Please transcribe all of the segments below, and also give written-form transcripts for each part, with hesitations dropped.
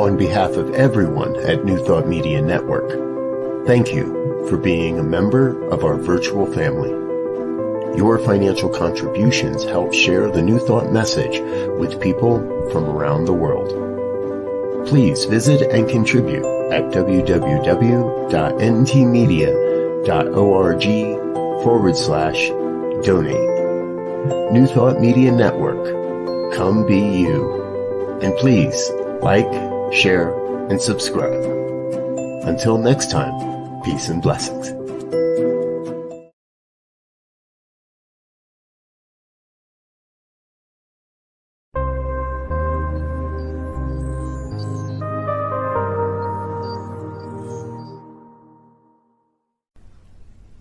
On behalf of everyone at New Thought Media Network, thank you for being a member of our virtual family. Your financial contributions help share the New Thought message with people from around the world. Please visit and contribute at www.ntmedia.org/donate. New Thought Media Network, come be you. And please like, share, and subscribe. Until next time, peace and blessings.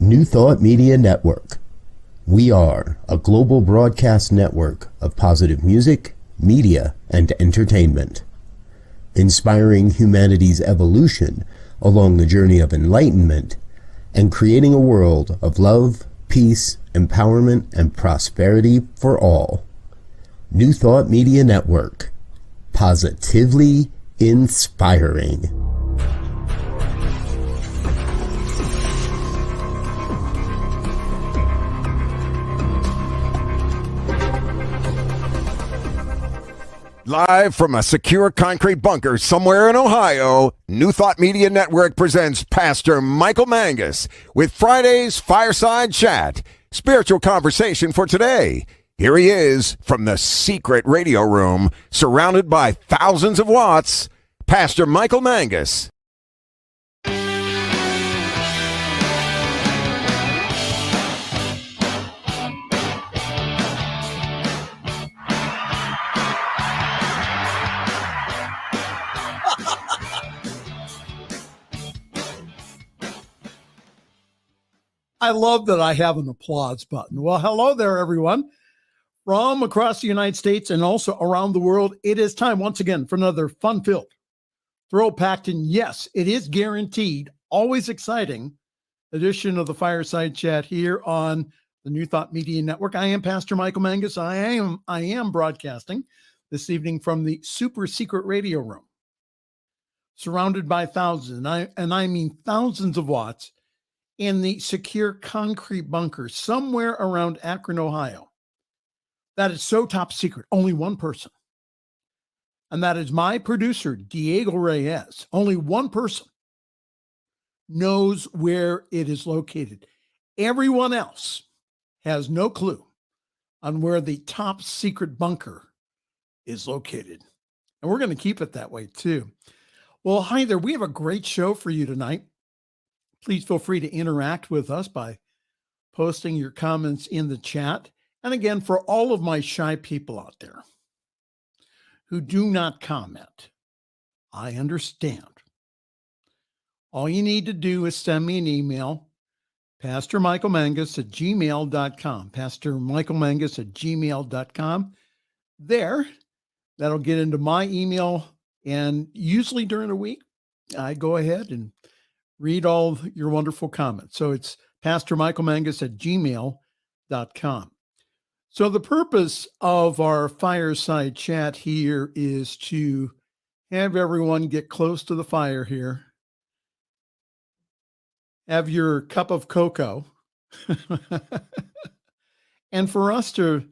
New Thought Media Network. We are a global broadcast network of positive music, media, and entertainment, inspiring humanity's evolution along the journey of enlightenment and creating a world of love, peace, empowerment, and prosperity for all. New Thought Media Network. Positively inspiring. Live from a secure concrete bunker somewhere in Ohio, New Thought Media Network presents Pastor Michael Mangus with Friday's Fireside Chat, spiritual conversation for today. Here he is from the secret radio room, surrounded by thousands of watts, Pastor Michael Mangus. I love that I have an applause button. Well, hello there, everyone. From across the United States and also around the world, it is time once again for another fun-filled, thrill-packed, and yes, it is guaranteed, always exciting edition of the Fireside Chat here on the New Thought Media Network. I am Pastor Michael Mangus. I am broadcasting this evening from the super secret radio room, surrounded by thousands, and I mean thousands of watts, in the secure concrete bunker somewhere around Akron, Ohio. That is so top secret. Only one person. And that is my producer, Diego Reyes. Only one person knows where it is located. Everyone else has no clue on where the top secret bunker is located. And we're going to keep it that way too. Well, hi there. We have a great show for you tonight. Please feel free to interact with us by posting your comments in the chat. And again, for all of my shy people out there who do not comment, I understand. All you need to do is send me an email, pastormichaelmangus@gmail.com, pastormichaelmangus@gmail.com. There, that'll get into my email. And usually during the week, I go ahead and read all your wonderful comments. So it's pastormichaelmangus@gmail.com. So the purpose of our fireside chat here is to have everyone get close to the fire here. Have your cup of cocoa. And for us to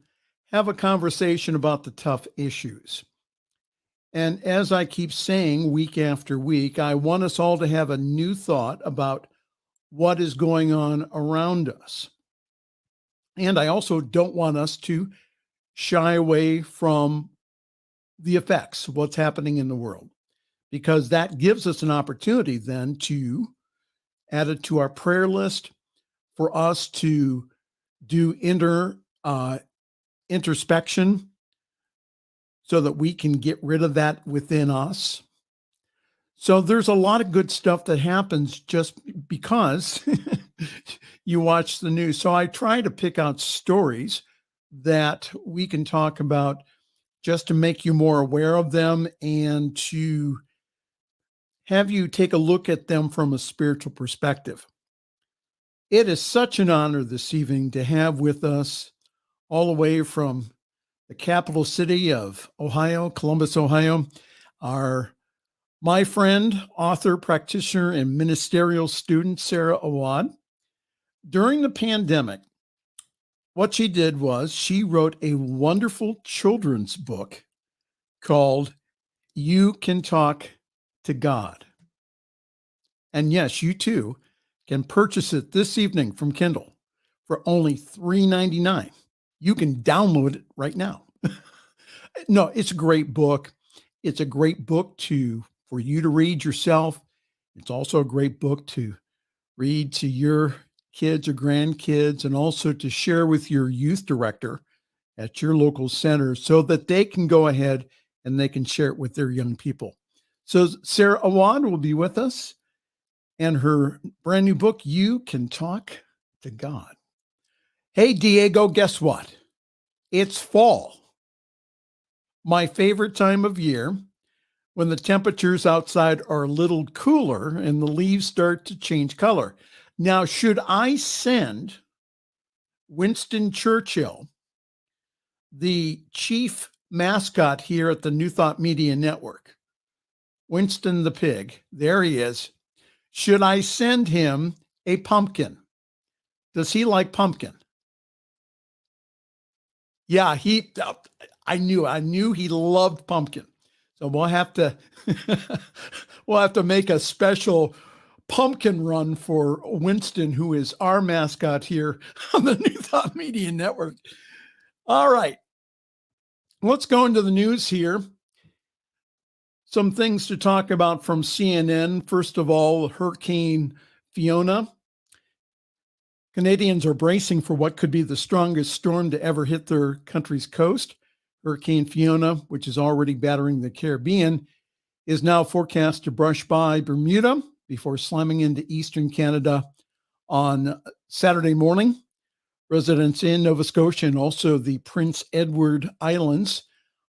have a conversation about the tough issues. And as I keep saying week after week, I want us all to have a new thought about what is going on around us. And I also don't want us to shy away from the effects of what's happening in the world, because that gives us an opportunity then to add it to our prayer list, for us to do introspection, so that we can get rid of that within us. So there's a lot of good stuff that happens just because you watch the news. So I try to pick out stories that we can talk about just to make you more aware of them and to have you take a look at them from a spiritual perspective. It is such an honor this evening to have with us, all the way from the capital city of Ohio, Columbus, Ohio, our My friend, author, practitioner, and ministerial student, Sara Awad, during the pandemic, what she did was she wrote a wonderful children's book called You Can Talk to God. And yes, you too can purchase it this evening from Kindle for only $3.99. You can download it right now. No, it's a great book. It's a great book for you to read yourself. It's also a great book to read to your kids or grandkids, and also to share with your youth director at your local center so that they can go ahead and they can share it with their young people. So Sara Awad will be with us, and her brand new book, You Can Talk to God. Hey, Diego, guess what? It's fall. My favorite time of year, when the temperatures outside are a little cooler and the leaves start to change color. Now, should I send Winston Churchill, the chief mascot here at the New Thought Media Network, Winston the pig, there he is. Should I send him a pumpkin? Does he like pumpkin? Yeah, I knew he loved pumpkin. So we'll have to make a special pumpkin run for Winston, who is our mascot here on the New Thought Media Network. All right, let's go into the news here. Some things to talk about from CNN. First of all, Hurricane Fiona. Canadians are bracing for what could be the strongest storm to ever hit their country's coast. Hurricane Fiona, which is already battering the Caribbean, is now forecast to brush by Bermuda before slamming into eastern Canada on Saturday morning. Residents in Nova Scotia and also the Prince Edward Islands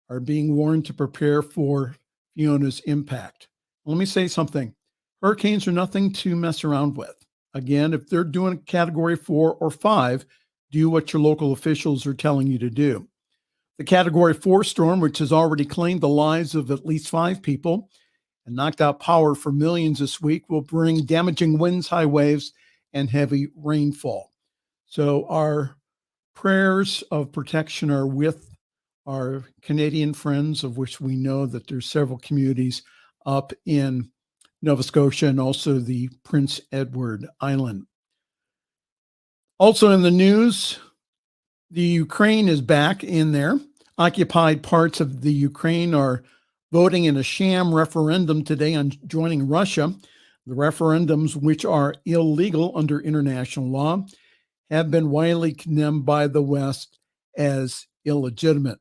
are being warned to prepare for Fiona's impact. Let me say something. Hurricanes are nothing to mess around with. Again, if they're doing Category 4 or 5, do what your local officials are telling you to do. The Category 4 storm, which has already claimed the lives of at least 5 people and knocked out power for millions this week, will bring damaging winds, high waves, and heavy rainfall. So our prayers of protection are with our Canadian friends, of which we know that there's several communities up in Nova Scotia and also the Prince Edward Island. Also in the news, the Ukraine is back in there. Occupied parts of the Ukraine are voting in a sham referendum today on joining Russia. The referendums, which are illegal under international law, have been widely condemned by the West as illegitimate.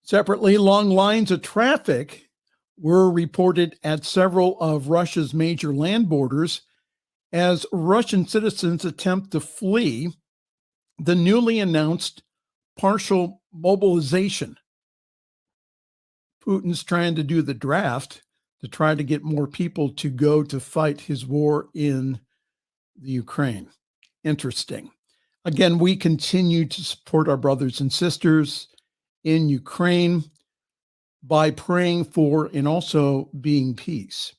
Separately, long lines of traffic were reported at several of Russia's major land borders as Russian citizens attempt to flee the newly announced partial mobilization. Putin's trying to do the draft to try to get more people to go to fight his war in the Ukraine. Interesting. Again, we continue to support our brothers and sisters in Ukraine by praying for and also being peace.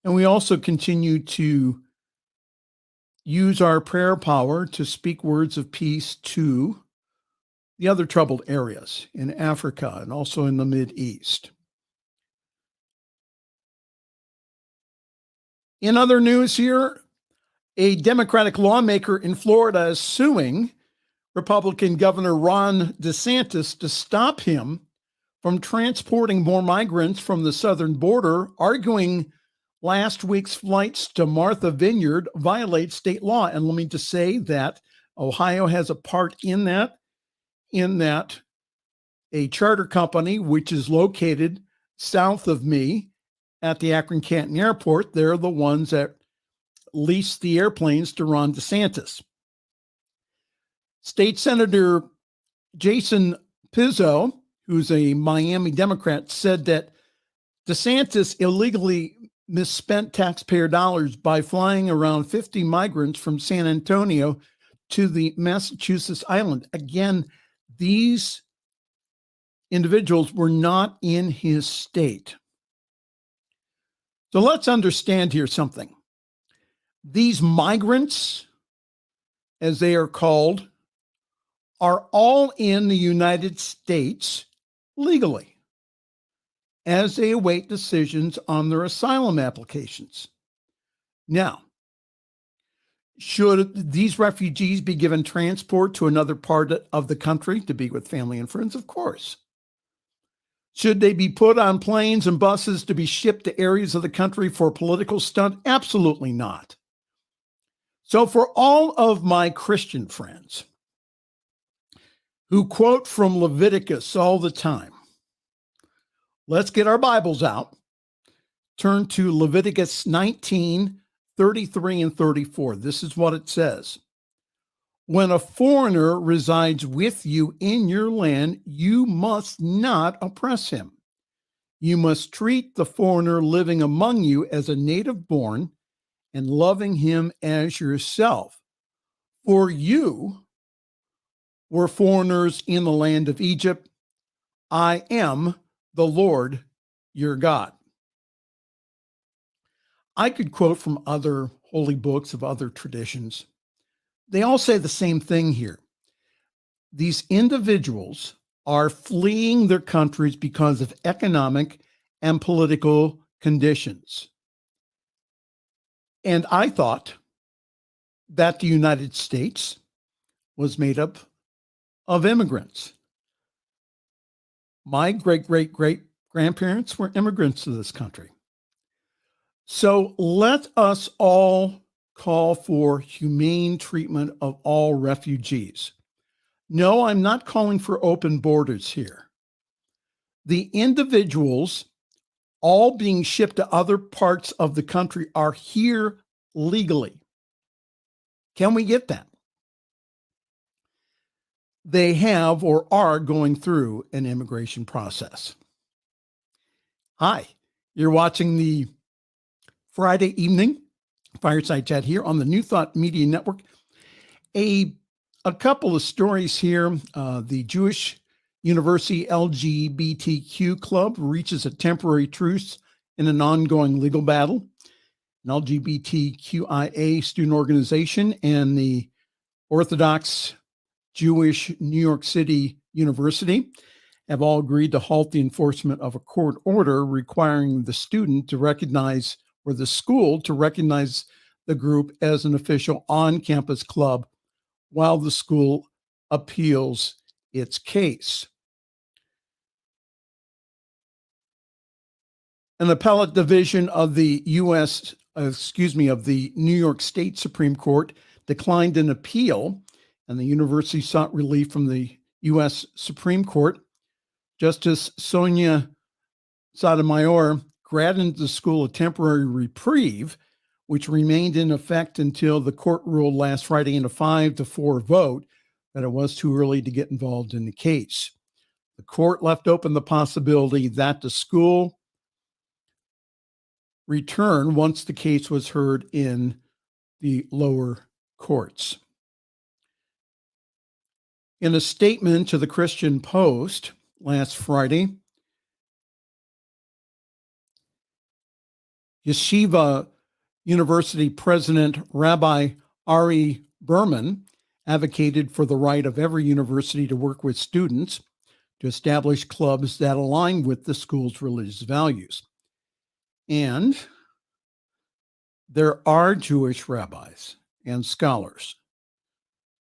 And we also continue to use our prayer power to speak words of peace to the other troubled areas in Africa and also in the Mideast. In other news here, a Democratic lawmaker in Florida is suing Republican Governor Ron DeSantis to stop him from transporting more migrants from the southern border, arguing last week's flights to Martha Vineyard violate state law. And let me just say that Ohio has a part in that a charter company, which is located south of me at the Akron-Canton Airport, they're the ones that lease the airplanes to Ron DeSantis. State Senator Jason Pizzo, who's a Miami Democrat, said that DeSantis illegally misspent taxpayer dollars by flying around 50 migrants from San Antonio to the Massachusetts island. Again, these individuals were not in his state. So let's understand here something. These migrants, as they are called, are all in the United States legally as they await decisions on their asylum applications. Now, should these refugees be given transport to another part of the country to be with family and friends? Of course. Should they be put on planes and buses to be shipped to areas of the country for a political stunt? Absolutely not. So for all of my Christian friends who quote from Leviticus all the time, let's get our Bibles out. Turn to Leviticus 19, 33 and 34. This is what it says. When a foreigner resides with you in your land, you must not oppress him. You must treat the foreigner living among you as a native born and loving him as yourself. For you were foreigners in the land of Egypt. I am the Lord your God. I could quote from other holy books of other traditions. They all say the same thing here. These individuals are fleeing their countries because of economic and political conditions. And I thought that the United States was made up of immigrants. My great-great-great-grandparents were immigrants to this country. So let us all call for humane treatment of all refugees. No, I'm not calling for open borders here. The individuals all being shipped to other parts of the country are here legally. Can we get that? They have or are going through an immigration process. Hi, you're watching the Friday evening Fireside Chat here on the New Thought Media Network. A couple of stories here. The Jewish University LGBTQ Club reaches a temporary truce in an ongoing legal battle. An LGBTQIA student organization and the Orthodox Jewish New York City University have all agreed to halt the enforcement of a court order requiring the student to recognize, or the school to recognize, the group as an official on-campus club while the school appeals its case. An appellate division of the of the New York State Supreme Court declined an appeal, and the university sought relief from the U.S. Supreme Court. Justice Sonia Sotomayor granted the school a temporary reprieve, which remained in effect until the court ruled last Friday in a 5-4 vote that it was too early to get involved in the case. The court left open the possibility that the school return once the case was heard in the lower courts. In a statement to the Christian Post last Friday, Yeshiva University President Rabbi Ari Berman advocated for the right of every university to work with students to establish clubs that align with the school's religious values. And there are Jewish rabbis and scholars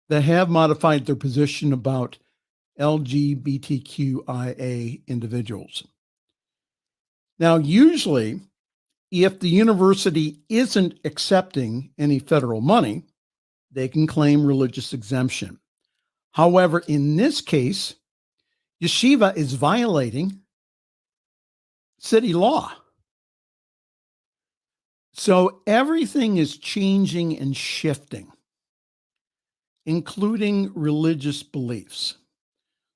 that have modified their position about LGBTQIA individuals. Now, usually, if the university isn't accepting any federal money, they can claim religious exemption. However, in this case, yeshiva is violating city law. So everything is changing and shifting, including religious beliefs.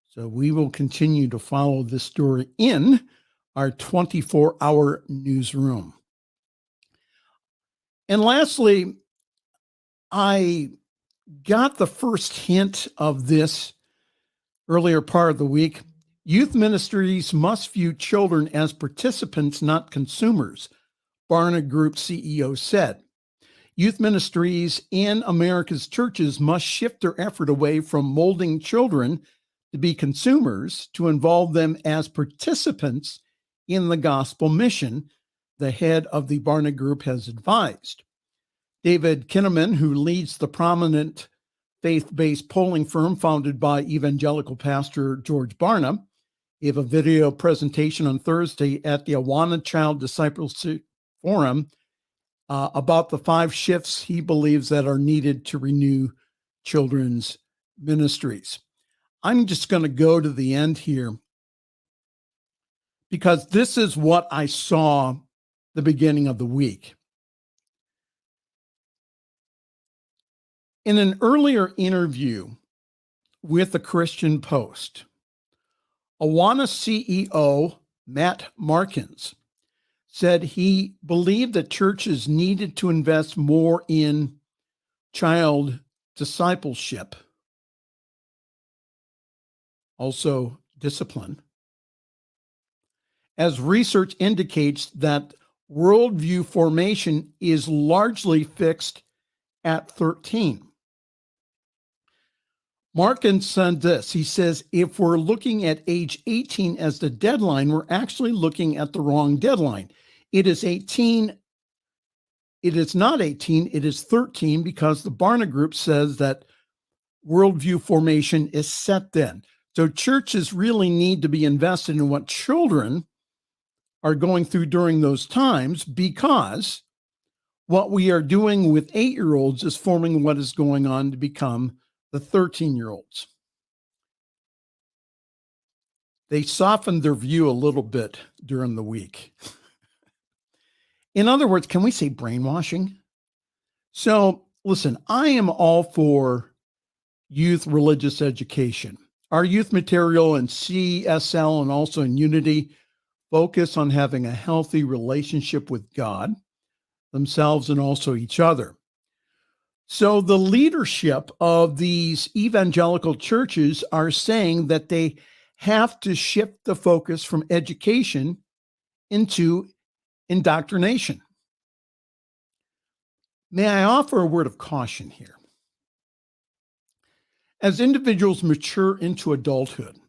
So we will continue to follow this story in our 24-hour newsroom. And lastly, I got the first hint of this earlier part of the week. Youth ministries must view children as participants, not consumers. Barna Group CEO said, "Youth ministries in America's churches must shift their effort away from molding children to be consumers to involve them as participants in the gospel mission," the head of the Barna Group has advised. David Kinnaman, who leads the prominent faith-based polling firm founded by evangelical pastor George Barna, gave a video presentation on Thursday at the Awana Child Discipleship Forum about the 5 shifts he believes that are needed to renew children's ministries. I'm just going to go to the end here because this is what I saw the beginning of the week. In an earlier interview with the Christian Post, Awana CEO Matt Markins said he believed that churches needed to invest more in child discipleship, also discipline, as research indicates that worldview formation is largely fixed at 13. Markins said this. He says, if we're looking at age 18 as the deadline, we're actually looking at the wrong deadline. It is 18. It is not 18. It is 13 because the Barna Group says that worldview formation is set then. So churches really need to be invested in what children are going through during those times, because what we are doing with 8-year-olds is forming what is going on to become the 13-year-olds. They softened their view a little bit during the week. In other words, can we say brainwashing? So listen, I am all for youth religious education. Our youth material in CSL and also in Unity focus on having a healthy relationship with God, themselves, and also each other. So the leadership of these evangelical churches are saying that they have to shift the focus from education into indoctrination. May I offer a word of caution here? As individuals mature into adulthood,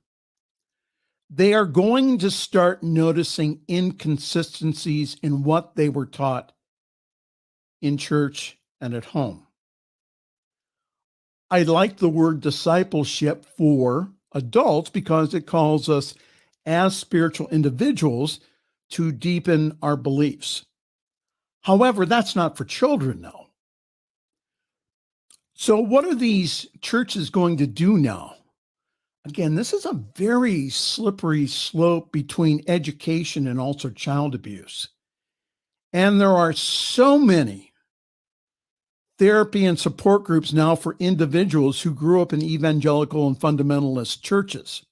they are going to start noticing inconsistencies in what they were taught in church and at home. I like the word discipleship for adults because it calls us as spiritual individuals to deepen our beliefs. However, that's not for children now. So what are these churches going to do now? Again, this is a very slippery slope between education and also child abuse. And there are so many therapy and support groups now for individuals who grew up in evangelical and fundamentalist churches.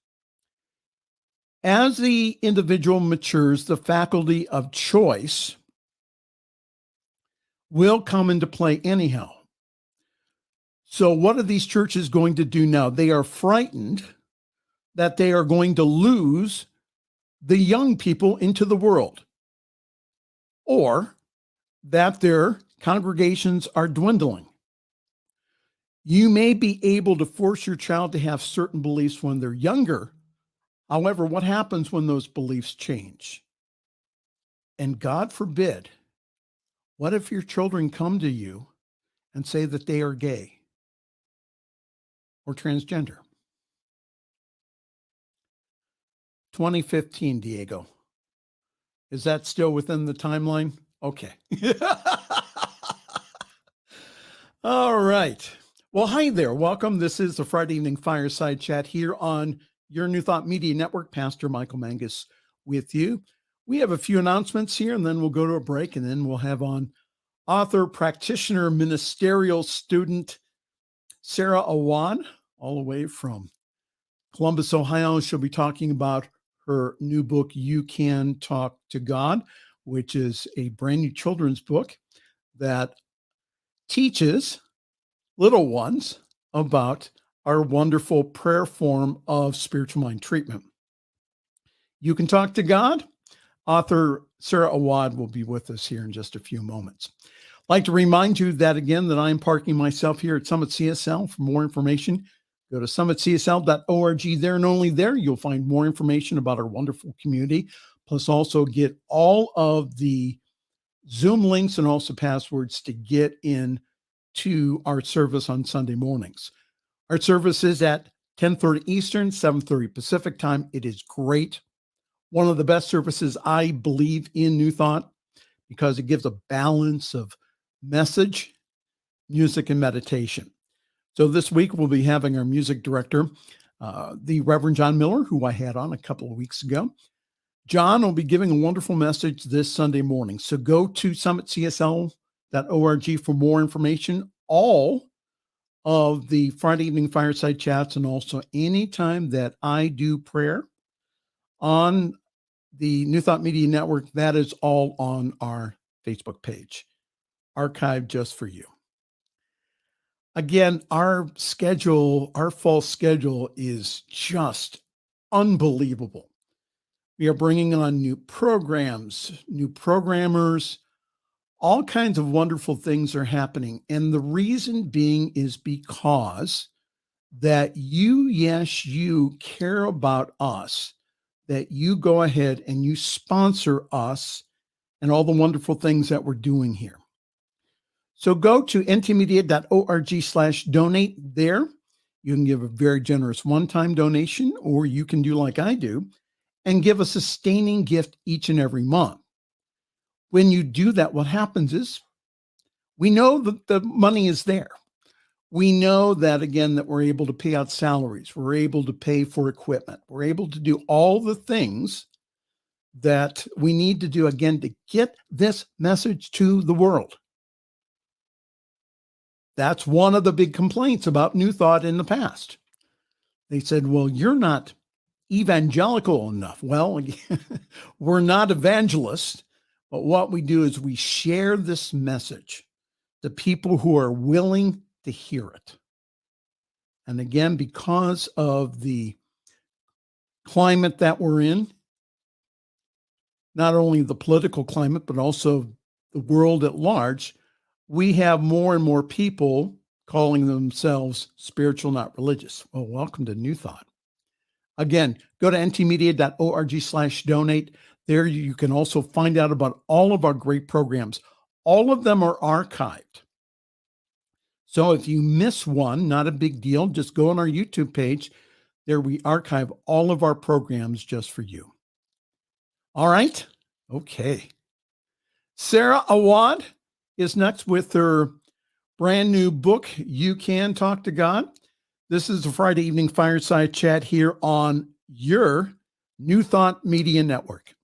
As the individual matures, the faculty of choice will come into play anyhow. So what are these churches going to do now? They are frightened that they are going to lose the young people into the world, or that their congregations are dwindling. You may be able to force your child to have certain beliefs when they're younger. However, what happens when those beliefs change? And God forbid, what if your children come to you and say that they are gay or transgender? 2015, Diego. Is that still within the timeline? Okay. All right. Well, hi there. Welcome. This is the Friday evening Fireside Chat here on your New Thought Media Network. Pastor Michael Mangus with you. We have a few announcements here, and then we'll go to a break, and then we'll have on author, practitioner, ministerial student, Sara Awad, all the way from Columbus, Ohio. She'll be talking about her new book, You Can Talk to God, which is a brand new children's book that teaches little ones about our wonderful prayer form of spiritual mind treatment. You Can Talk to God. Author Sara Awad will be with us here in just a few moments. I'd like to remind you that again, that I'm parking myself here at Summit CSL. For more information, go to summitcsl.org. There and only there, you'll find more information about our wonderful community, plus also get all of the Zoom links and also passwords to get in to our service on Sunday mornings. Our service is at 10:30 Eastern, 7:30 Pacific time. It is great. One of the best services, I believe, in New Thought, because it gives a balance of message, music, and meditation. So this week we'll be having our music director, the Reverend John Miller, who I had on a couple of weeks ago. John will be giving a wonderful message this Sunday morning. So go to summitcsl.org for more information. All of the Friday evening fireside chats, and also anytime that I do prayer on the New Thought Media Network, that is all on our Facebook page, archived just for you. Again, our schedule, our fall schedule is just unbelievable. We are bringing on new programs, new programmers, all kinds of wonderful things are happening. And the reason being is because that you, yes, you care about us, that you go ahead and you sponsor us and all the wonderful things that we're doing here. So go to ntmedia.org/donate. There, you can give a very generous one-time donation, or you can do like I do and give a sustaining gift each and every month. When you do that, what happens is we know that the money is there. We know that, again, that we're able to pay out salaries. We're able to pay for equipment. We're able to do all the things that we need to do, again, to get this message to the world. That's one of the big complaints about New Thought in the past. They said, well, you're not evangelical enough. Well, we're not evangelists, but what we do is we share this message to people who are willing to hear it. And again, because of the climate that we're in, not only the political climate, but also the world at large, we have more and more people calling themselves spiritual, not religious. Well, welcome to New Thought. Again, go to ntmedia.org/donate. There you can also find out about all of our great programs. All of them are archived. So if you miss one, not a big deal. Just go on our YouTube page. There we archive all of our programs just for you. All right. Okay. Sara Awad is next with her brand new book, You Can Talk to God. This is a Friday evening fireside chat here on your New Thought Media Network.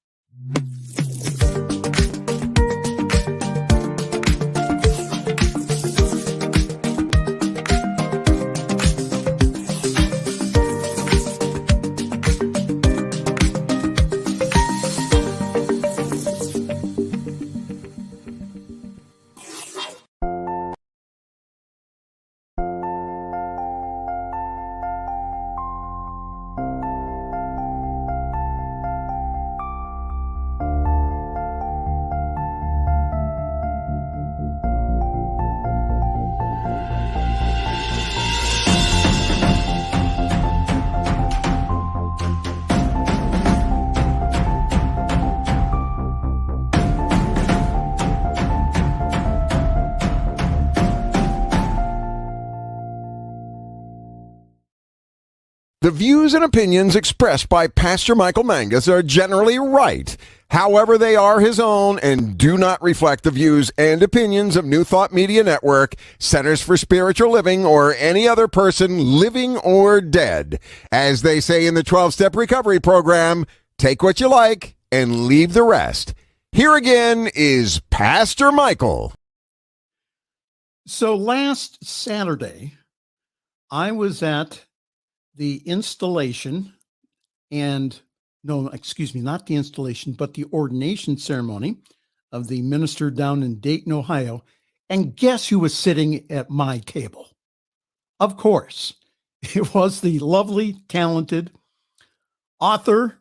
The views and opinions expressed by Pastor Michael Mangus are generally right. However, they are his own and do not reflect the views and opinions of New Thought Media Network, Centers for Spiritual Living, or any other person living or dead. As they say in the 12-Step Recovery Program, take what you like and leave the rest. Here again is Pastor Michael. So last Saturday, I was at the installation not the installation, but the ordination ceremony of the minister down in Dayton, Ohio. And guess who was sitting at my table? Of course, it was the lovely, talented author,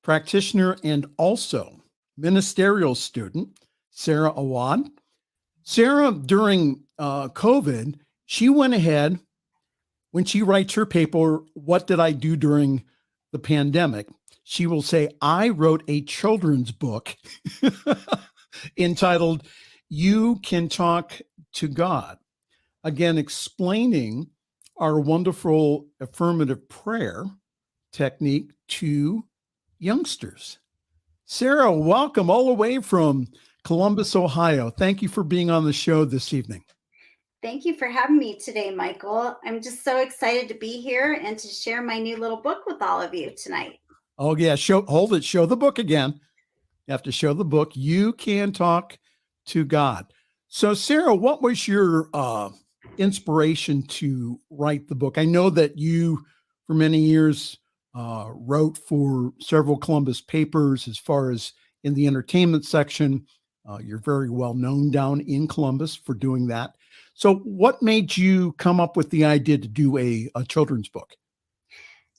practitioner and also ministerial student, Sara Awad. Sara, during COVID, she went ahead, when she writes her paper, "What did I do during the pandemic?" She will say, "I wrote a children's book entitled You Can Talk to God." Again, explaining our wonderful affirmative prayer technique to youngsters. Sara, welcome all the way from Columbus, Ohio. Thank you for being on the show this evening. Thank you for having me today, Michael. I'm just so excited to be here and to share my new little book with all of you tonight. Oh, yeah. Show the book again. You have to show the book. You Can Talk to God. So, Sara, what was your inspiration to write the book? I know that you, for many years, wrote for several Columbus papers as far as in the entertainment section. You're very well known down in Columbus for doing that. So what made you come up with the idea to do a children's book?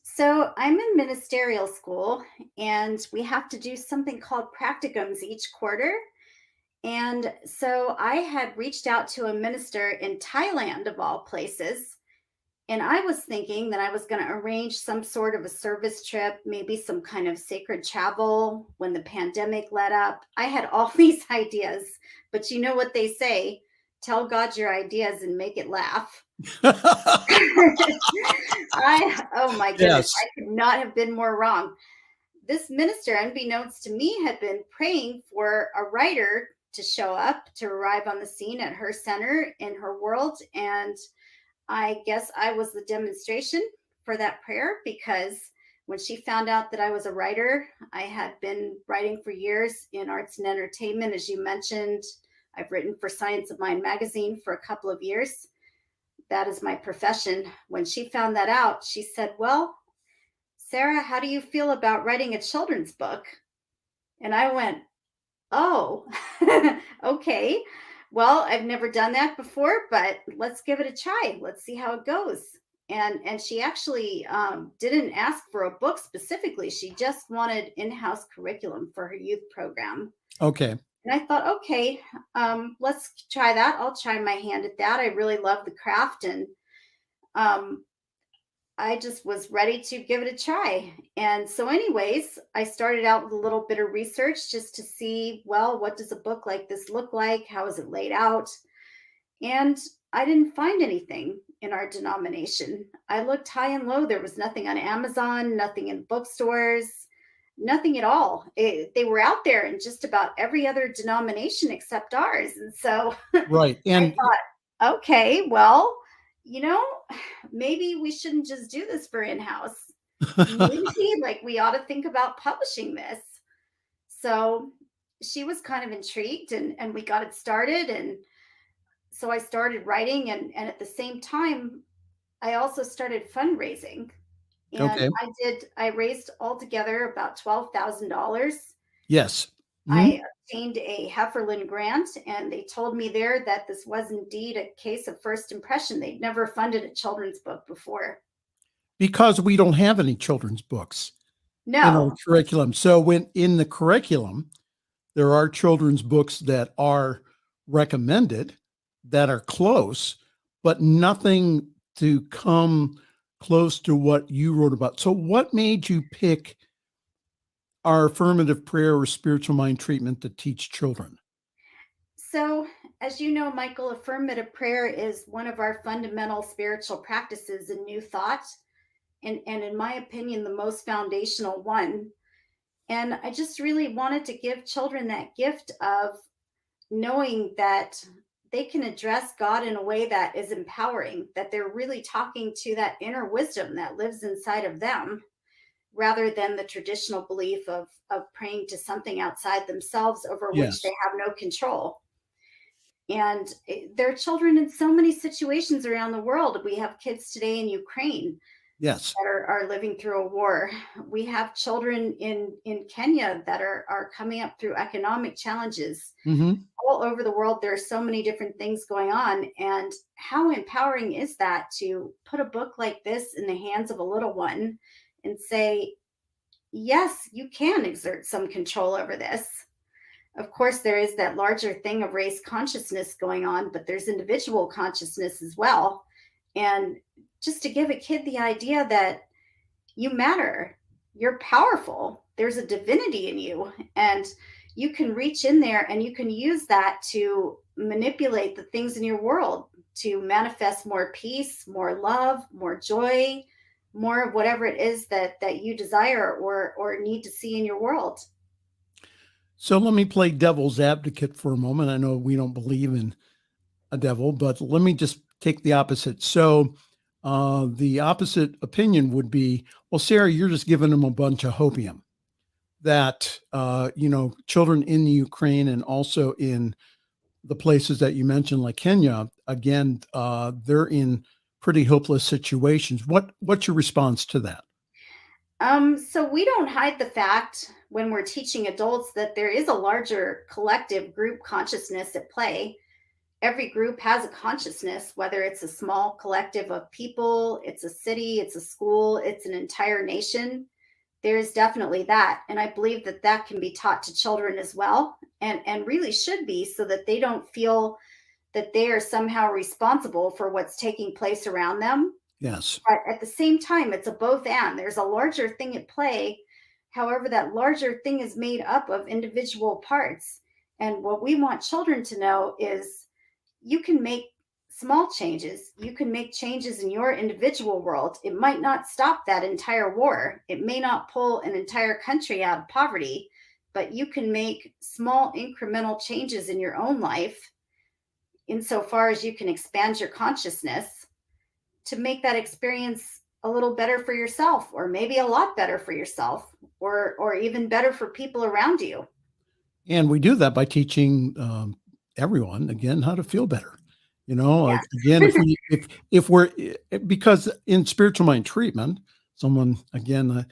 So I'm in ministerial school, and we have to do something called practicums each quarter. And so I had reached out to a minister in Thailand, of all places. And I was thinking that I was going to arrange some sort of a service trip, maybe some kind of sacred travel when the pandemic let up. I had all these ideas, but you know what they say, tell God your ideas and make it laugh. Oh my goodness, Yes. I could not have been more wrong. This minister, unbeknownst to me, had been praying for a writer to show up, to arrive on the scene at her center in her world. And I guess I was the demonstration for that prayer, because when she found out that I was a writer, I had been writing for years in arts and entertainment. As you mentioned, I've written for Science of Mind magazine for a couple of years. That is my profession. When she found that out, she said, "Well, Sara, how do you feel about writing a children's book?" And I went, "Oh, okay. Well, I've never done that before, but let's give it a try. Let's see how it goes." And she actually didn't ask for a book specifically. She just wanted in-house curriculum for her youth program. Okay. And I thought, okay, let's try that. I'll try my hand at that. I really love the craft, and I just was ready to give it a try. And so anyways, I started out with a little bit of research just to see, well, what does a book like this look like? How is it laid out? And I didn't find anything in our denomination. I looked high and low. There was nothing on Amazon, nothing in bookstores, nothing at all. They were out there in just about every other denomination except ours. And so Right. And I thought, okay, well, maybe we shouldn't just do this for in-house. Maybe like we ought to think about publishing this. So she was kind of intrigued, and we got it started. And so I started writing, and at the same time, I also started fundraising. And Okay. I raised altogether about $12,000. Yes. Mhm. I obtained a Hefferlin grant, and they told me there that this was indeed a case of first impression. They'd never funded a children's book before. Because we don't have any children's books in our No, curriculum. So when in the curriculum, there are children's books that are recommended, that are close, but nothing to come close to what you wrote about. So what made you pick our affirmative prayer or spiritual mind treatment to teach children? So, as you know, Michael, affirmative prayer is one of our fundamental spiritual practices in New Thought. And in my opinion, the most foundational one. And I just really wanted to give children that gift of knowing that they can address God in a way that is empowering, that they're really talking to that inner wisdom that lives inside of them, rather than the traditional belief of praying to something outside themselves over which Yes. they have no control. And there are children in so many situations around the world. We have kids today in Ukraine Yes. that are living through a war. We have children in Kenya that are coming up through economic challenges. Hmm. All over the world, there are so many different things going on. And how empowering is that to put a book like this in the hands of a little one and say, yes, you can exert some control over this. Of course, there is that larger thing of race consciousness going on, but there's individual consciousness as well. And just to give a kid the idea that you matter, you're powerful, there's a divinity in you, and you can reach in there and you can use that to manipulate the things in your world to manifest more peace, more love, more joy, more of whatever it is that you desire or need to see in your world. So let me play devil's advocate for a moment. I know we don't believe in a devil, but let me just take the opposite. So the opposite opinion would be, well, Sarah, you're just giving them a bunch of hopium. That, children in the Ukraine and also in the places that you mentioned, like Kenya, again, they're in pretty hopeless situations. What's your response to that? So we don't hide the fact when we're teaching adults that there is a larger collective group consciousness at play. Every group has a consciousness, whether it's a small collective of people, it's a city, it's a school, it's an entire nation. There's definitely that. And I believe that that can be taught to children as well, and really should be, so that they don't feel that they are somehow responsible for what's taking place around them. Yes. But at the same time, it's a both and. There's a larger thing at play. However, that larger thing is made up of individual parts. And what we want children to know is you can make small changes. You can make changes in your individual world. It might not stop that entire war. It may not pull an entire country out of poverty, but you can make small incremental changes in your own life insofar as you can expand your consciousness to make that experience a little better for yourself, or maybe a lot better for yourself, or even better for people around you. And we do that by teaching everyone, again, how to feel better. Yeah. Again, if we're, because in spiritual mind treatment, someone, again,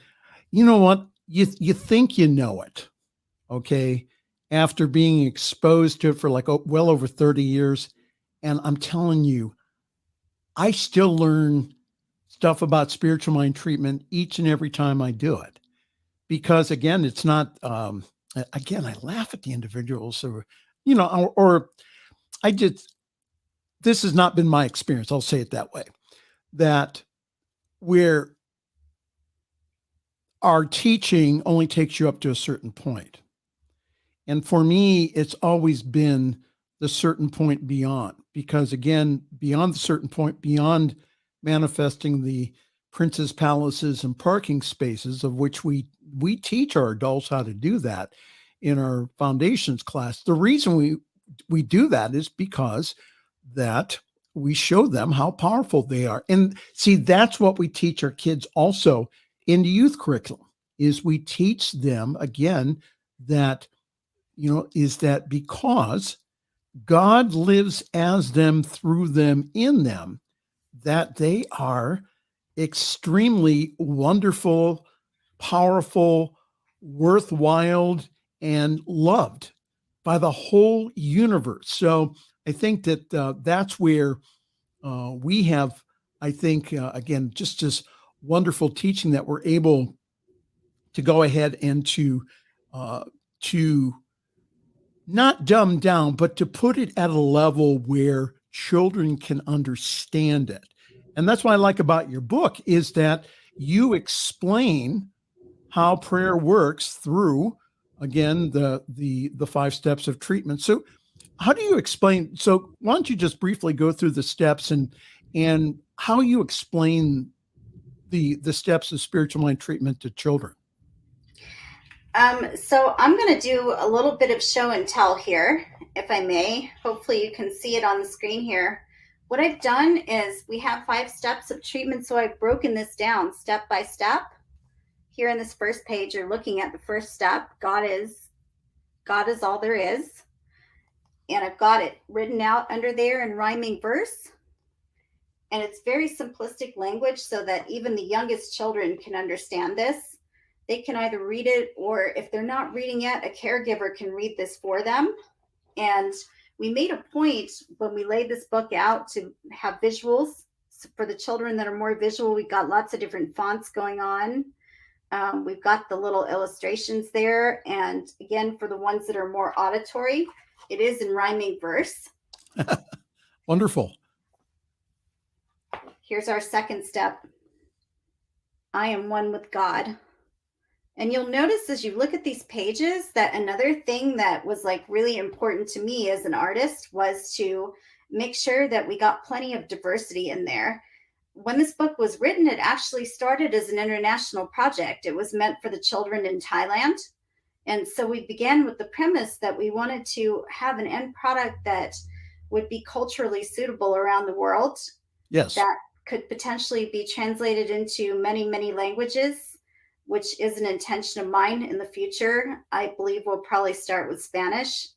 you know what, you think you know it, okay, after being exposed to it for like well over 30 years. And I'm telling you, I still learn stuff about spiritual mind treatment each and every time I do it. Because again, it's not, again, I laugh at the individuals or I just, this has not been my experience. I'll say it that way, that where our teaching only takes you up to a certain point. And for me, it's always been the certain point beyond, because again, beyond the certain point, beyond manifesting the princes, palaces, and parking spaces, of which we teach our adults how to do that in our foundations class. The reason we do that is because that we show them how powerful they are. And see, that's what we teach our kids also in the youth curriculum, is we teach them, again, that, is that because God lives as them, through them, in them, that they are extremely wonderful, powerful, worthwhile, and loved by the whole universe. So I think that that's where we have, I think, again, just this wonderful teaching that we're able to go ahead and to not dumb down, but to put it at a level where children can understand it. And that's what I like about your book, is that you explain how prayer works through, again, the 5 steps of treatment. So how do you explain? So why don't you just briefly go through the steps and how you explain the steps of spiritual mind treatment to children? So I'm going to do a little bit of show and tell here, if I may. Hopefully you can see it on the screen here. What I've done is we have 5 steps of treatment. So I've broken this down step by step. Here in this first page, you're looking at the first step. God is all there is. And I've got it written out under there in rhyming verse. And it's very simplistic language so that even the youngest children can understand this. They can either read it, or if they're not reading it, a caregiver can read this for them. And we made a point when we laid this book out to have visuals. So for the children that are more visual, we got lots of different fonts going on. We've got the little illustrations there. And again, for the ones that are more auditory, it is in rhyming verse. Wonderful. Here's our second step. I am one with God. And you'll notice as you look at these pages that another thing that was like really important to me as an artist was to make sure that we got plenty of diversity in there. When this book was written, it actually started as an international project. It was meant for the children in Thailand. And so we began with the premise that we wanted to have an end product that would be culturally suitable around the world. Yes. That could potentially be translated into many, many languages, which is an intention of mine in the future. I believe we'll probably start with Spanish.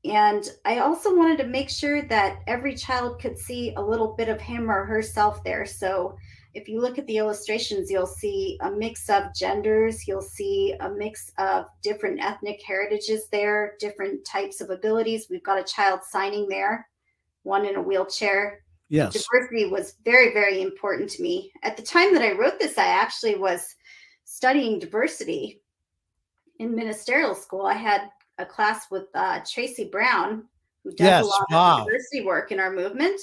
And I also wanted to make sure that every child could see a little bit of him or herself there. So if you look at the illustrations, you'll see a mix of genders. You'll see a mix of different ethnic heritages there, different types of abilities. We've got a child signing there, one in a wheelchair. Yes. Diversity was very, very important to me. At the time that I wrote this, I actually was studying diversity in ministerial school. I had a class with Tracy Brown, who does a lot of diversity work in our movement.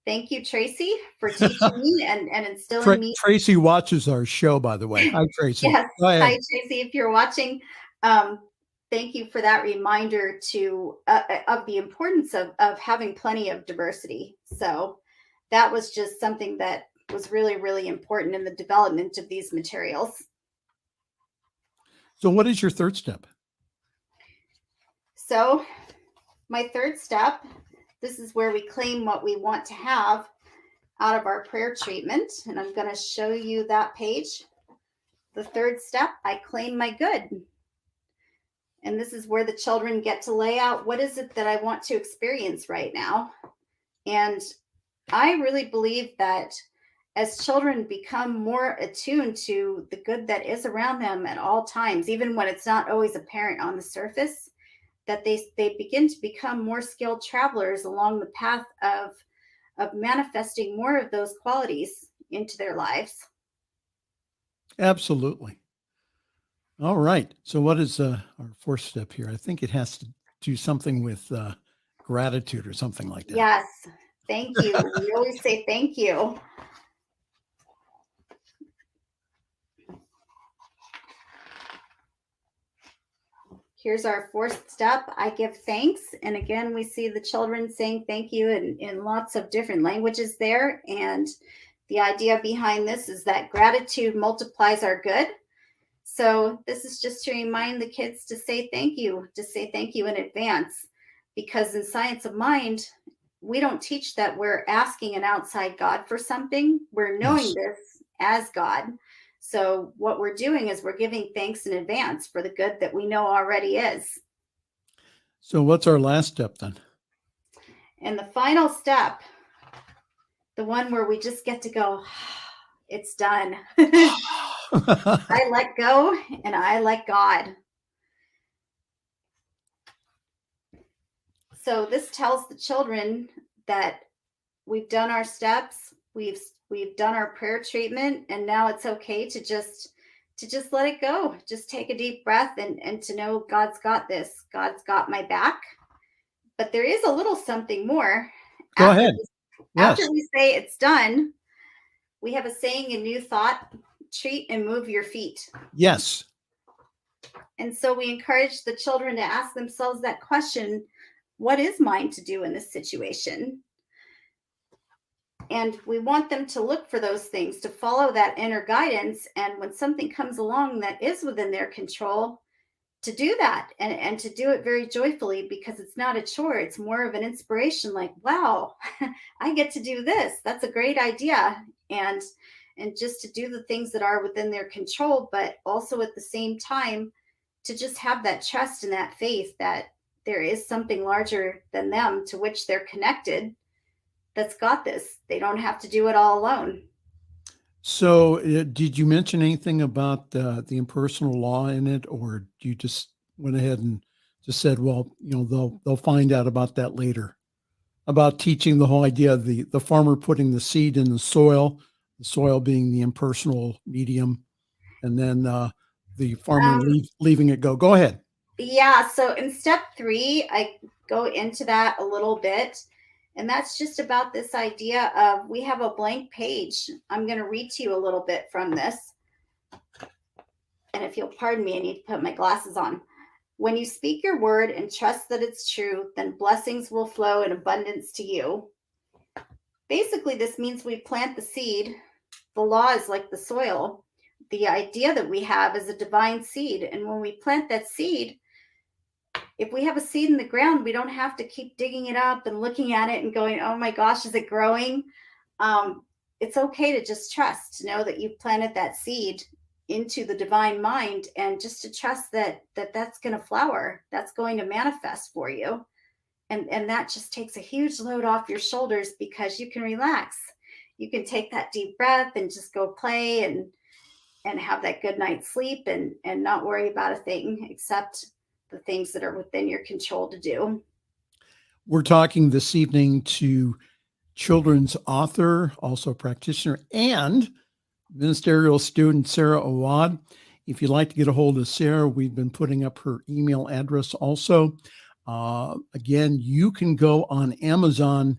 Thank you, Tracy, for teaching me and instilling me. Tracy watches our show, by the way. Hi, Tracy. Yes. Hi, Tracy, if you're watching. Thank you for that reminder of the importance of having plenty of diversity. So that was just something that was really, really important in the development of these materials. So what is your third step? So my third step, this is where we claim what we want to have out of our prayer treatment. And I'm going to show you that page. The third step, I claim my good. And this is where the children get to lay out, what is it that I want to experience right now? And I really believe that as children become more attuned to the good that is around them at all times, even when it's not always apparent on the surface, that they begin to become more skilled travelers along the path of manifesting more of those qualities into their lives. Absolutely. All right. So what is our fourth step here? I think it has to do something with gratitude or something like that. Yes. Thank you. We always say thank you. Here's our fourth step. I give thanks. And again, we see the children saying thank you in lots of different languages there. And the idea behind this is that gratitude multiplies our good. So this is just to remind the kids to say thank you in advance. Because in Science of Mind, we don't teach that we're asking an outside God for something. We're knowing this as God. So what we're doing is we're giving thanks in advance for the good that we know already is. So what's our last step then? And the final step, the one where we just get to go, it's done. I let go and I let God. So this tells the children that we've done our steps, we've done our prayer treatment, and now it's okay to just let it go. Just take a deep breath and to know God's got this. God's got my back. But there is a little something more. Go ahead. After we say it's done, we have a saying in New Thought, treat and move your feet. Yes. And so we encourage the children to ask themselves that question, what is mine to do in this situation? And we want them to look for those things, to follow that inner guidance. And when something comes along that is within their control, to do that and to do it very joyfully, because it's not a chore. It's more of an inspiration, like, wow, I get to do this. That's a great idea. And just to do the things that are within their control, but also at the same time, to just have that trust and that faith that there is something larger than them to which they're connected that's got this. They don't have to do it all alone. So did you mention anything about the impersonal law in it, or you just went ahead and just said, well, they'll find out about that later, about teaching the whole idea of the farmer putting the seed in the soil, the soil being the impersonal medium, and then the farmer leaving it go. Go ahead. Yeah, so in step 3, I go into that a little bit, and that's just about this idea of we have a blank page. I'm going to read to you a little bit from this. And if you'll pardon me, I need to put my glasses on. When you speak your word and trust that it's true, then blessings will flow in abundance to you. Basically, this means we plant the seed. The law is like the soil. The idea that we have is a divine seed. And when we plant that seed, if we have a seed in the ground, we don't have to keep digging it up and looking at it and going, oh my gosh, is it growing? It's okay to just trust, to know that you've planted that seed into the divine mind, and just to trust that that's going to flower, that's going to manifest for you. And that just takes a huge load off your shoulders, because you can relax. You can take that deep breath and just go play and have that good night's sleep and not worry about a thing except the things that are within your control to do. We're talking this evening to children's author, also practitioner, and ministerial student Sara Awad. If you'd like to get a hold of Sara, we've been putting up her email address also. Again, you can go on Amazon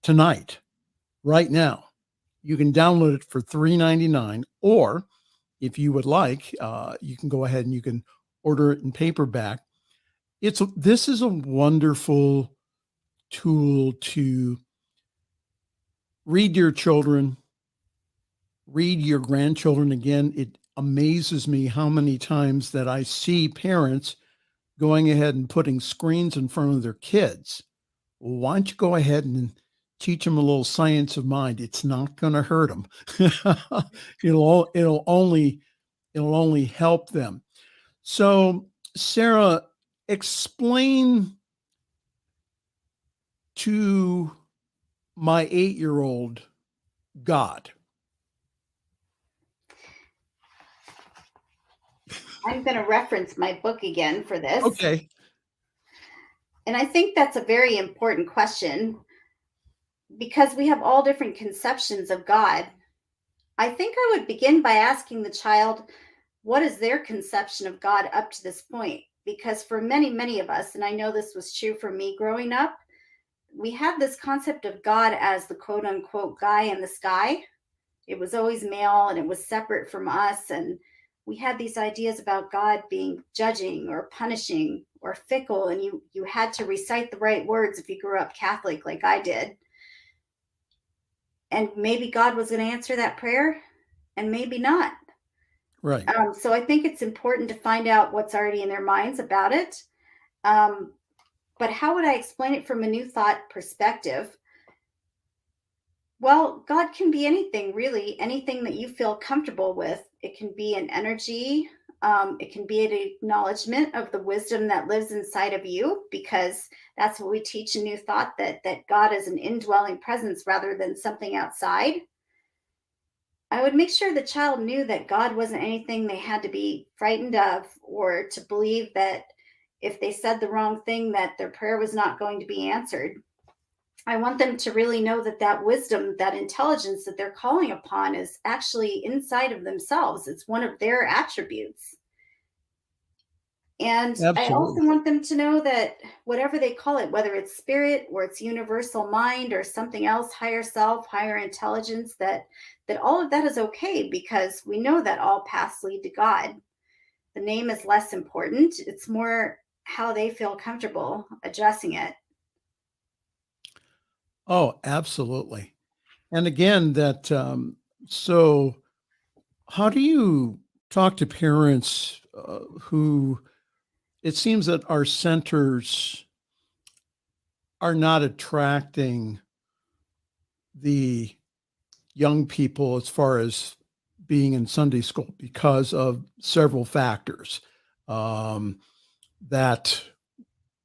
tonight, right now. You can download it for $3.99, or if you would like, you can go ahead and you can order it in paperback. This is a wonderful tool to read your children, read your grandchildren. Again, it amazes me how many times that I see parents going ahead and putting screens in front of their kids. Well, why don't you go ahead and teach them a little science of mind? It's not going to hurt them. It'll only help them. So, Sara, explain to my 8-year-old God. I'm going to reference my book again for this. Okay. And I think that's a very important question, because we have all different conceptions of God. I think I would begin by asking the child, what is their conception of God up to this point? Because for many, many of us, and I know this was true for me growing up, we had this concept of God as the quote unquote guy in the sky. It was always male and it was separate from us. And we had these ideas about God being judging or punishing or fickle. And you had to recite the right words if you grew up Catholic like I did. And maybe God was going to answer that prayer and maybe not. Right. So I think it's important to find out what's already in their minds about it. But how would I explain it from a New Thought perspective? Well, God can be anything, really, anything that you feel comfortable with. It can be an energy. It can be an acknowledgement of the wisdom that lives inside of you, because that's what we teach in New Thought, that God is an indwelling presence rather than something outside. I would make sure the child knew that God wasn't anything they had to be frightened of, or to believe that if they said the wrong thing, that their prayer was not going to be answered. I want them to really know that wisdom, that intelligence that they're calling upon is actually inside of themselves. It's one of their attributes. And absolutely. I also want them to know that whatever they call it, whether it's spirit or it's universal mind or something else, higher self, higher intelligence, that all of that is okay, because we know that all paths lead to God. The name is less important. It's more how they feel comfortable addressing it. Oh, absolutely. And again, so how do you talk to parents who, it seems that our centers are not attracting the young people as far as being in Sunday school because of several factors that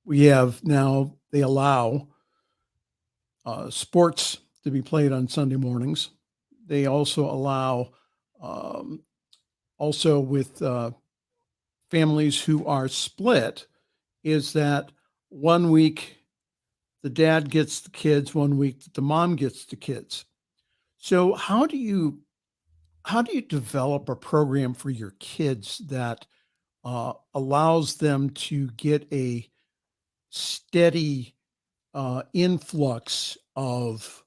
we have now? They allow sports to be played on Sunday mornings. They also allow, also with families who are split, is that 1 week the dad gets the kids, 1 week the mom gets the kids. So how do you develop a program for your kids that allows them to get a steady influx of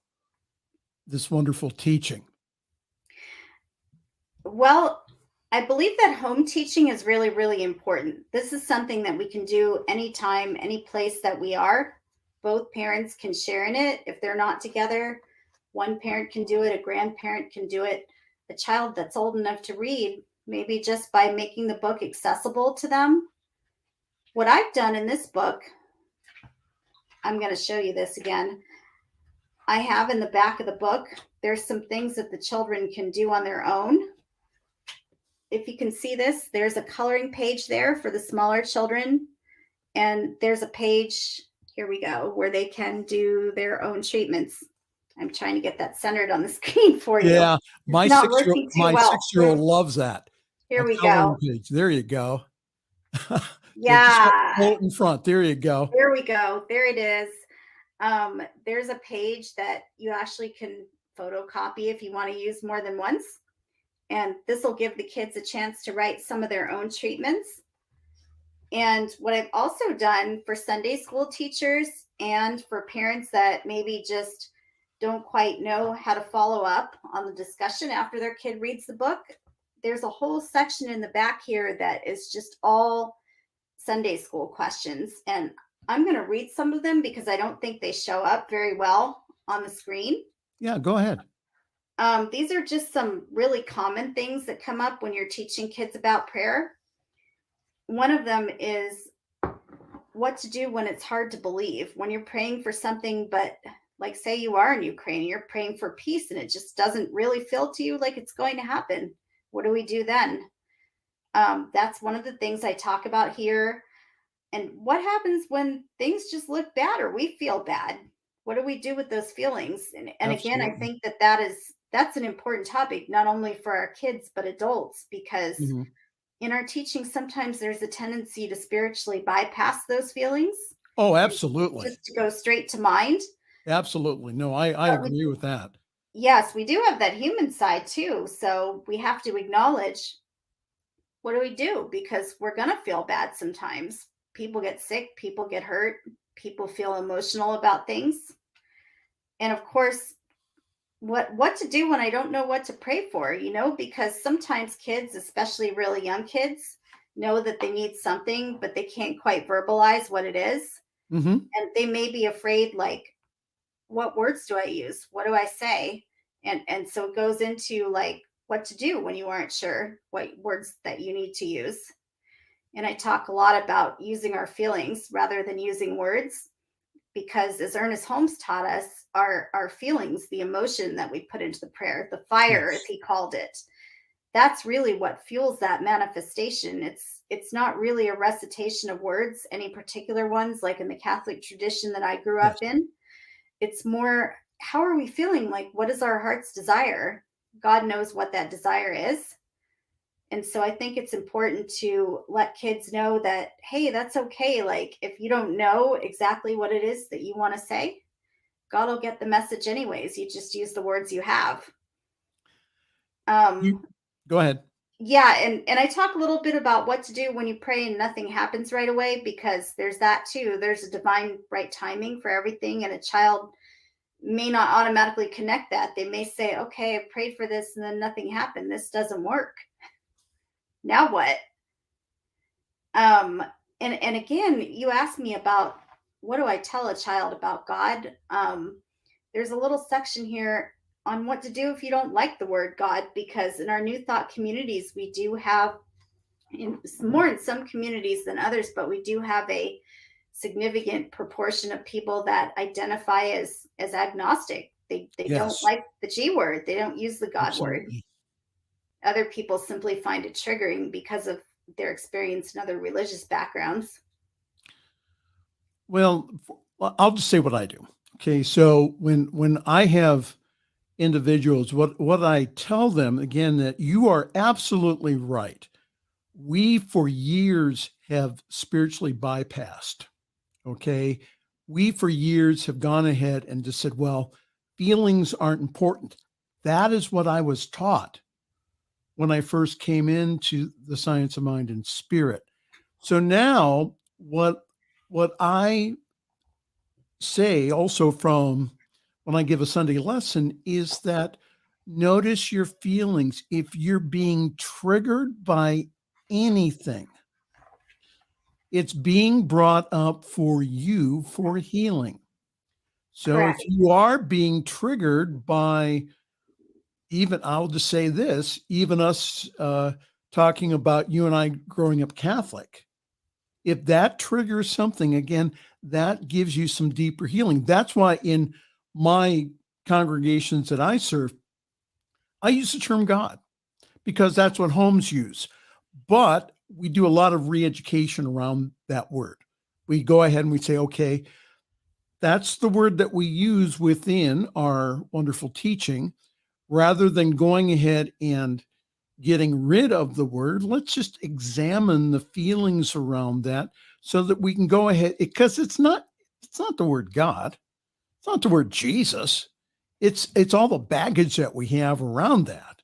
this wonderful teaching? Well, I believe that home teaching is really, really important. This is something that we can do anytime, any place that we are. Both parents can share in it. If they're not together, one parent can do it, a grandparent can do it. A child that's old enough to read, maybe just by making the book accessible to them. What I've done in this book, I'm going to show you this again. I have in the back of the book, there's some things that the children can do on their own. If you can see this, there's a coloring page there for the smaller children. And there's a page, here we go, where they can do their own treatments. I'm trying to get that centered on the screen for you. Yeah, my six-year-old loves that. Here we go. Page. There you go. Yeah. Hold it in front. There you go. There we go. There it is. There's a page that you actually can photocopy if you want to use more than once. And this will give the kids a chance to write some of their own treatments. And what I've also done for Sunday school teachers and for parents that maybe just don't quite know how to follow up on the discussion after their kid reads the book, there's a whole section in the back here that is just all Sunday school questions. And I'm going to read some of them because I don't think they show up very well on the screen. Yeah, go ahead. These are just some really common things that come up when you're teaching kids about prayer. One of them is what to do when it's hard to believe, when you're praying for something, but like say you are in Ukraine, and you're praying for peace and it just doesn't really feel to you like it's going to happen. What do we do then? That's one of the things I talk about here. And what happens when things just look bad or we feel bad? What do we do with those feelings? And again, I think that's an important topic, not only for our kids, but adults, because in our teaching, sometimes there's a tendency to spiritually bypass those feelings. Oh, absolutely. Just to go straight to mind. Absolutely. No, I agree with that. Yes, we do have that human side too. So we have to acknowledge, what do we do? Because we're going to feel bad sometimes. People get sick, people get hurt, people feel emotional about things. And of course, what to do when I don't know what to pray for, because sometimes kids, especially really young kids, know that they need something, but they can't quite verbalize what it is. And they may be afraid, like, what words do I use? What do I say? And so it goes into like what to do when you aren't sure what words that you need to use. And I talk a lot about using our feelings rather than using words, because as Ernest Holmes taught us, our feelings, the emotion that we put into the prayer, the fire, as he called it, that's really what fuels that manifestation. It's not really a recitation of words, any particular ones, like in the Catholic tradition that I grew up in. It's more, how are we feeling? Like, what is our heart's desire? God knows what that desire is. And so I think it's important to let kids know that, hey, that's okay. Like, if you don't know exactly what it is that you want to say, God will get the message anyways. You just use the words you have. Go ahead. Yeah. And I talk a little bit about what to do when you pray and nothing happens right away, because there's that too. There's a divine right timing for everything. And a child may not automatically connect that. They may say, okay, I prayed for this and then nothing happened. This doesn't work. Now what? And again, you asked me about, what do I tell a child about God? There's a little section here on what to do if you don't like the word God, because in our New Thought communities, we do have, more in some communities than others, but we do have a significant proportion of people that identify as agnostic. They don't like the G word. They don't use the God word. Other people simply find it triggering because of their experience in other religious backgrounds. Well, I'll just say what I do. Okay. So when I have individuals, what I tell them, again, that you are absolutely right. We for years have spiritually bypassed. Okay. We for years have gone ahead and just said, well, feelings aren't important. that is what I was taught when I first came into the science of mind and spirit. So now what I say also from when I give a Sunday lesson is that notice your feelings. If you're being triggered by anything, it's being brought up for you for healing. So Correct. if you are being triggered by even, I'll just say this, even us talking about you and I growing up Catholic, if that triggers something, again, that gives you some deeper healing. That's why in my congregations that I serve, I use the term God because that's what homes use. But we do a lot of re-education around that word. We go ahead and we say, okay, that's the word that we use within our wonderful teaching. Rather than going ahead and getting rid of the word, let's just examine the feelings around that so that we can go ahead, because it's not the word God. It's not the word Jesus. It's all the baggage that we have around that.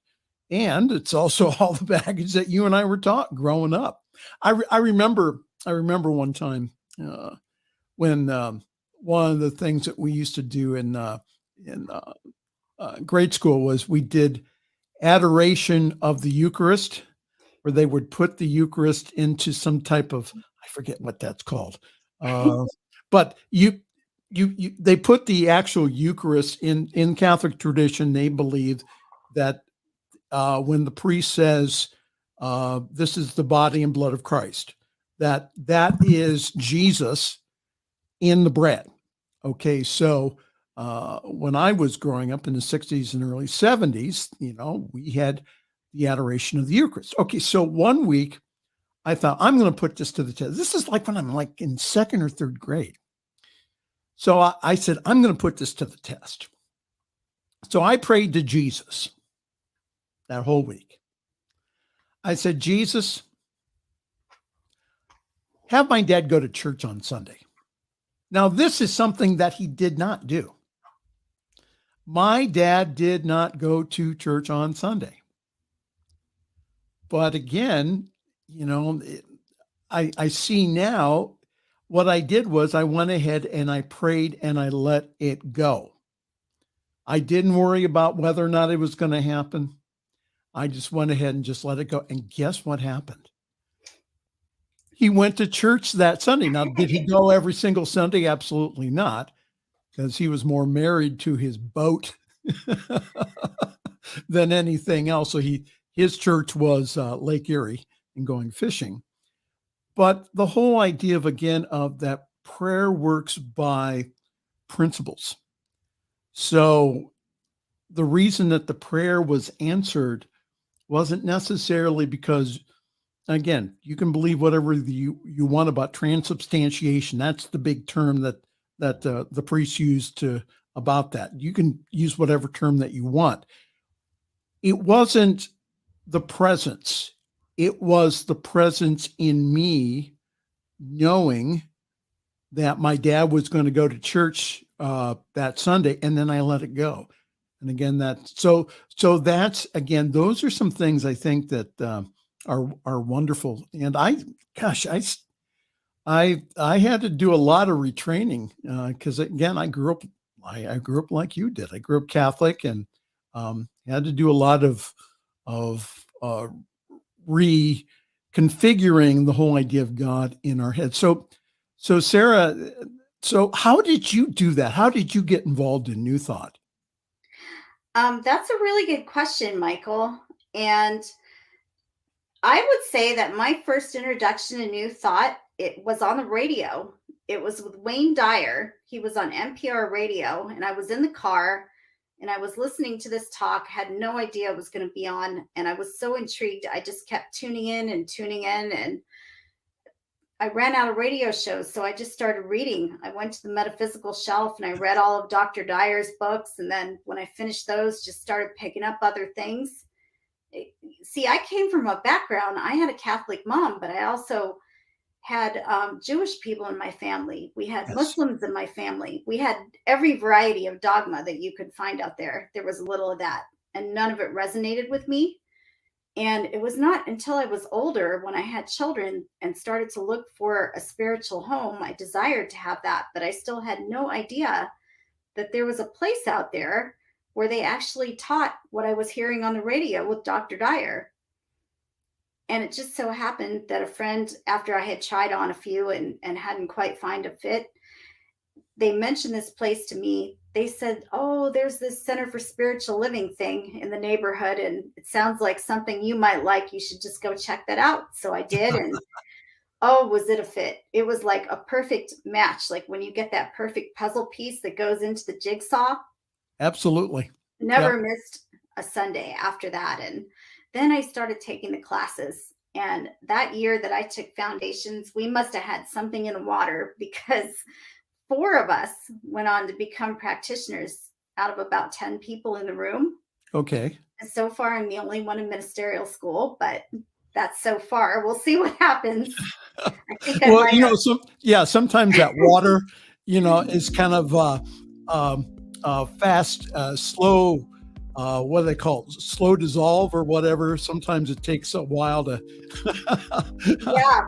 And it's also all the baggage that you and I were taught growing up. I remember one time when one of the things that we used to do in grade school was we did Adoration of the Eucharist, where they would put the Eucharist into some type of, I forget what that's called, but they put the actual Eucharist in Catholic tradition. They believe that when the priest says, "This is the body and blood of Christ," that is Jesus in the bread. Okay, so when I was growing up in the 60s and early 70s, we had the Adoration of the Eucharist. Okay, so one week I thought, I'm going to put this to the test. This is like when I'm like in second or third grade. So I said, I'm going to put this to the test. So I prayed to Jesus that whole week. I said, Jesus, have my dad go to church on Sunday. Now, this is something that he did not do. My dad did not go to church on Sunday. But again, I see now what I did was I went ahead and I prayed and I let it go. I didn't worry about whether or not it was going to happen. I just went ahead and just let it go. And guess what happened? He went to church that Sunday. Now, did he go every single Sunday? Absolutely not, because he was more married to his boat than anything else. So his church was Lake Erie and going fishing. But the whole idea of that prayer works by principles. So the reason that the prayer was answered wasn't necessarily because, again, you can believe whatever you want about transubstantiation. That's the big term that the priests used about that. You can use whatever term that you want. It wasn't the presence. It was the presence in me knowing that my dad was going to go to church that Sunday, and then I let it go. And again, so that's, again, those are some things I think that are wonderful. And I had to do a lot of retraining because again, I grew up like you did. I grew up Catholic and had to do a lot of reconfiguring the whole idea of God in our head. So Sara, how did you do that? How did you get involved in New Thought? That's a really good question, Michael. And I would say that my first introduction to New Thought, it was on the radio. It was with Wayne Dyer. He was on NPR radio, and I was in the car, and I was listening to this talk, had no idea it was going to be on, and I was so intrigued. I just kept tuning in, and I ran out of radio shows, so I just started reading. I went to the metaphysical shelf, and I read all of Dr. Dyer's books, and then when I finished those, just started picking up other things. See, I came from a background. I had a Catholic mom, but I also had Jewish people in my family. We had Muslims in my family. We had every variety of dogma that you could find out there. There was a little of that. and none of it resonated with me. And it was not until I was older, when I had children and started to look for a spiritual home, I desired to have that, but I still had no idea that there was a place out there where they actually taught what I was hearing on the radio with Dr. Dyer. And it just so happened that a friend, after I had tried on a few and hadn't quite found a fit, they mentioned this place to me. They said, oh, there's this Center for Spiritual Living thing in the neighborhood, and it sounds like something you might like. You should just go check that out. So I did. And oh, was it a fit? It was like a perfect match. Like when you get that perfect puzzle piece that goes into the jigsaw. Absolutely. Never missed a Sunday after that. And then I started taking the classes. And that year that I took foundations, we must have had something in the water, because 4 of us went on to become practitioners out of about 10 people in the room. Okay. And so far, I'm the only one in ministerial school, but that's so far. We'll see what happens. I think sometimes that water, is kind of fast, slow. What do they call it? Slow dissolve or whatever. Sometimes it takes a while to.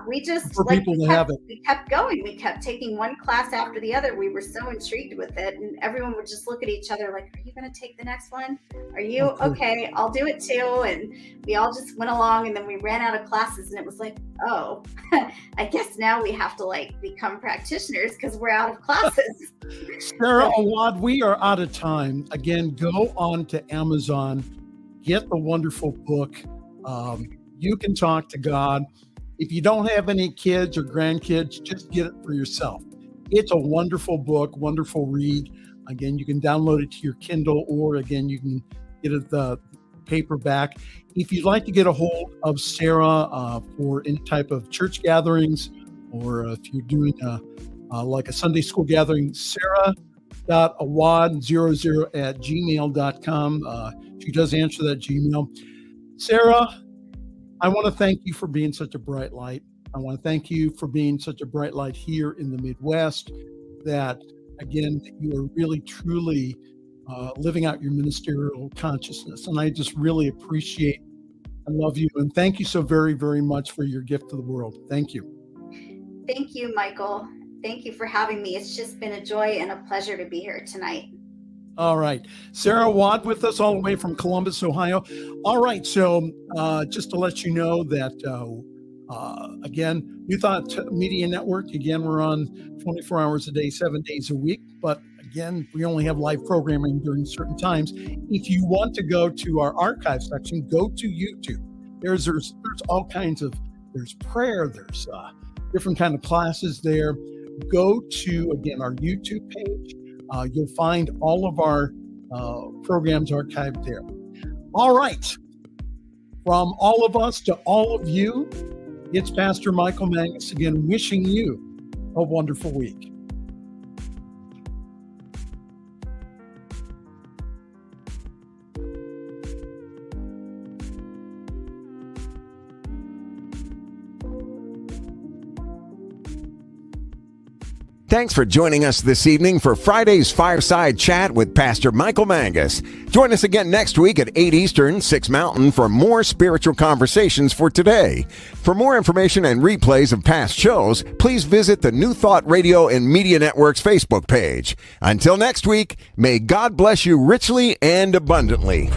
We just for people to have it. We kept going. We kept taking one class after the other. We were so intrigued with it, and everyone would just look at each other like, "Are you going to take the next one? Are you okay? I'll do it too." And we all just went along, and then we ran out of classes, and it was like, "Oh, I guess now we have to become practitioners because we're out of classes." Sara Awad, we are out of time. Again, go on to Amazon, get the wonderful book. You Can Talk to God. If you don't have any kids or grandkids, just get it for yourself. It's a wonderful book, wonderful read. Again, you can download it to your Kindle, or again, you can get it the paperback. If you'd like to get a hold of Sara for any type of church gatherings, or if you're doing like a Sunday school gathering, Sara.awad00@gmail.com. She does answer that Gmail. Sara, I want to thank you for being such a bright light. I want to thank you for being such a bright light here in the Midwest, that, again, you are really, truly living out your ministerial consciousness. And I just really appreciate and love you. And thank you so very, very much for your gift to the world. Thank you. Thank you, Michael. Thank you for having me. It's just been a joy and a pleasure to be here tonight. All right. Sara Awad with us all the way from Columbus, Ohio. All right. So just to let you know that, again, New Thought Media Network, again, we're on 24 hours a day, 7 days a week. But again, we only have live programming during certain times. If you want to go to our archive section, go to YouTube. There's all kinds of, there's prayer, there's different kind of classes there. Go to, again, our YouTube page. You'll find all of our programs archived there. All right. From all of us to all of you, it's Pastor Michael Mangus again, wishing you a wonderful week. Thanks for joining us this evening for Friday's Fireside Chat with Pastor Michael Mangus. Join us again next week at 8 Eastern, 6 Mountain for more spiritual conversations for today. For more information and replays of past shows, please visit the New Thought Radio and Media Network's Facebook page. Until next week, may God bless you richly and abundantly.